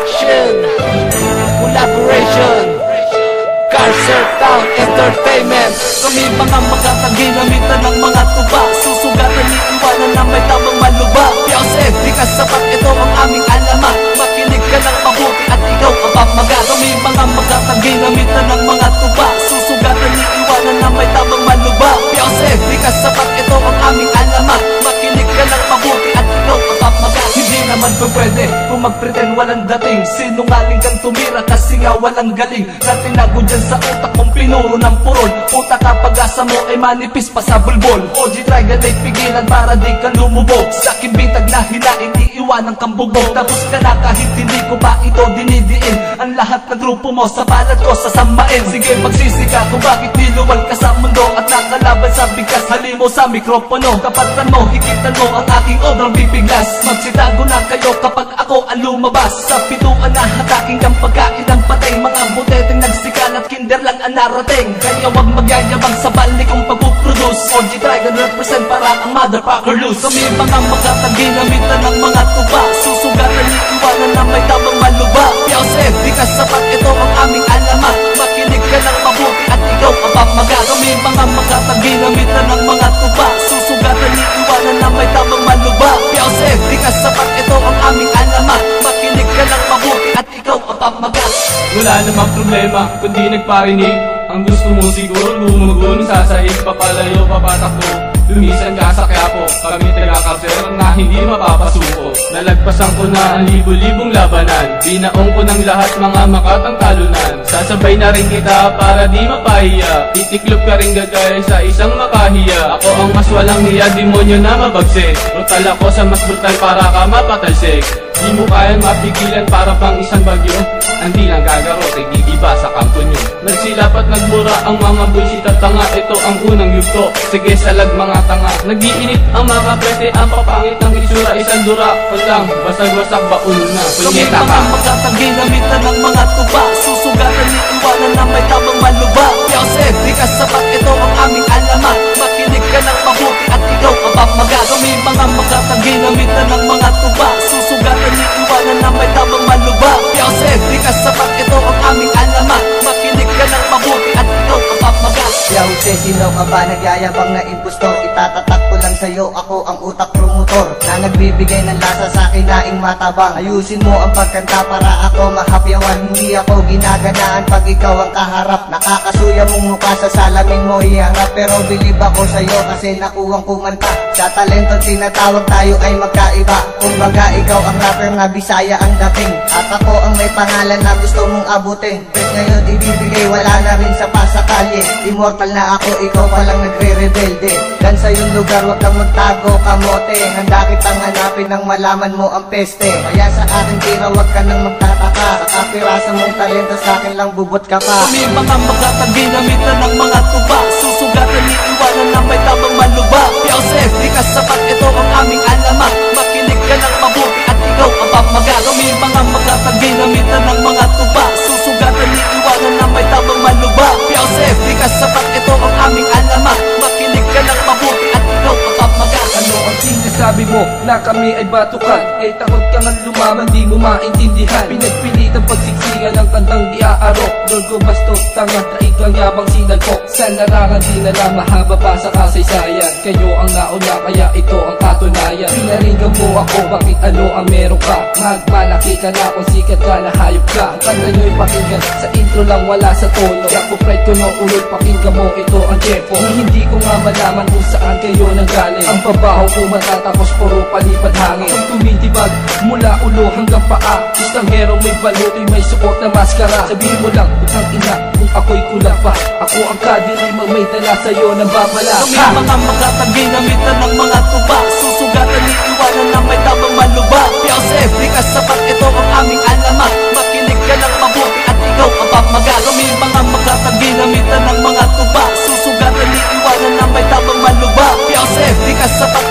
Production, Collaboration, Carcer Town Entertainment. Kami mga ginamitan ng mga tuba, susugatan iiwanan na may tamang maluba. Piosef, di ka sapat, ito ang aming alamat. Makinig ka ng mabuti at ikaw ang pamagat. Kami mga ginamitan ng mga tuba, susugatan iiwanan na may tamang maluba. Piosef, di ka sapat, ito ang aming alamat. Makinig ka ng mabuti at ikaw ang pamagat. Hindi naman pwede kung mag-pretend walang dating. Sinungaling kang tumira kasi nga walang galing. Na tinago dyan sa utak mong pinuro ng purol. Utak kapag asa mo ay manipis pa sa bulbol. OG Trigon ay pigilan para di ka lumubog. Sa aking bitag na hinain, iiwanan kang bubog. Tapos ka na kahit hindi ko pa ito dinidiin. Ang lahat ng grupo mo sa balat ko sasamain. Sige magsisi ka kung bakit niluwal ka sa mundo at nakalaban sa bigkas. Halimo sa mikropono, tapatan mo, hikitan mo ang aking obrang bibiglas. Magsitago na kayo kapag ako ang lumabas. Sa pituan na hataking ang pagkain ng patay. Mga buteteng nagsikal at kinder lang ang narating. Kaya wag magyayabang sa balik kong pag-produce. OG Trigon represent para ang motherfucker loose. Kami mga ginamitan ng mga tuba, susugatan iiwanan na may tamang maluba. Piosef, di ka sapat, ito ang aming alamat. Makinig ka ng mabuti at ikaw ang pamagat. Kami mga ginamitan ng mga tuba, susugatan iiwanan na may tamang maluba. Piosef, di ka sapat, ito ang aming alamat. Makinig ka ng mabuti at ikaw ang pamagat. Wala namang problema kundi nagparinig. Ang gusto mo siguro lumugon, sasahig, papalayo, papatakbo. Lumisan ka sa Quiapo, kami taga-Carcer na hindi mapapasuko. Nalagpasan ko na ang libo-libong labanan. Binaong ko ng lahat mga makatang talunan. Sasabay na rin kita para di mapahiya. Titiklop ka rin gagay sa isang makahiya. Ako ang mas walang hiya, demonyo na mabagsik. Brutal ako sa mas brutal para ka mapatalsik. Di mo kaya mapigilan para pang isang bagyo. Hindi lang gagarote, gigiba sa kampo nyo. Nagsilap at nagmura ang mga bullshit at tanga. Ito ang unang yugto, sige salag mga tanga. Nagiinit ang mga pwede, ang papangit ng isura. Isang dura, lang, basag-wasak baon na. Punyeta ka. Ginamitan ng mga tuba, susugatan iiwanan na may tamang maluba. Piosef, di ka sapat, ito ang aming alamat. Makinig ka ng mabuti at ikaw ang pamagat. Kami mga ginamitan ng mga tuba, susugatan iiwanan na may tamang maluba. Piosef, di ka sapat, ito ang aming alamat. Makinig ka ng mabuti at ikaw ang pamagat. Yahuse, sino ka ba nagyayabang na impostor? Itatatak ko lang sa'yo, ako ang utak promotor na nagbibigay ng lasa sa akin naing matabang. Ayusin mo ang pagkanta para ako mahapyawan. Hindi ako ginaganaan pag ikaw ang kaharap. Nakakasuya mong mukha sa salamin mo iharap. Pero bilib ako sa'yo kasi nakuwang kumanta. Sa talentong tinatawag tayo ay magkaiba. Kumbaga ikaw ang rapper na Bisaya ang dating. At ako ang may pangalan na gusto mong abutin. Bet ngayon ibibigay, wala na rin sa pasakalye. Immortal na ako, ikaw palang nagre-rebelde. Dan sa yung lugar, wag kang magtago, kamote. Handa kitang hanapin nang malaman mo ang peste. Kaya sa akin tira, wag ka nang magtataka. Sa kapirasa mong talento, sa akin lang bubot ka pa. Kami mga ginamitan ng mga tuba, susugatan iiwanan na may tamang maluba. Piosef, di ka sapat, ito ang aming alamat. Makinig ka ng mabuti at ikaw ang pamagat. Kami mga ginamitan ng mga tuba, susugatan iiwanan na may tamang maluba. Piosef, di ka sapat, ito ang aming alamat. Makinig ka ng mabuti at ikaw ang pamagat. Ano ang sinasabi mo na kami ay batukan? Eh takot ka nga lumaman, di mo maintindihan. Pinagpilitang pagsiksikan ng kantang di aarok. Dorgo bastos, tanga, traig lang yabang sinagpok. Sa larangan di na lang mahaba pa sa kasaysayan. Kayo ang nauna kaya ito ang katunayan. Pinaringgan mo ako, bakit ano ang meron ka? Magmalaki ka na kung sikat ka na hayop ka. Ang kanta nyo'y pakinggan, sa intro lang wala sa tono. Yapo pride ko na ulit, pakinggan mo, ito ang Jefo. Hindi ko nga malaman kung saan kayo nanggaling. Ang babaho ko matatapos puro palipad hangin. Kung tumitibag mula ulo hanggang paa, gustang hero may balutoy, may suot na maskara. Sabihin mo lang, utang ina, kung ako'y kulang pa. Ako ang kadirimang may dala sa'yo ng babala. Kami mga ginamitan ng mga tuba, susugatan iiwanan na may tamang maluba. Piosef, di ka sapat, ito ang aming alamat. Makinig ka ng mabuti at ikaw ang pamagat. Kami mga ginamitan ng mga tuba, susugatan iiwanan na may tamang maluba. Piosef, di ka sapat,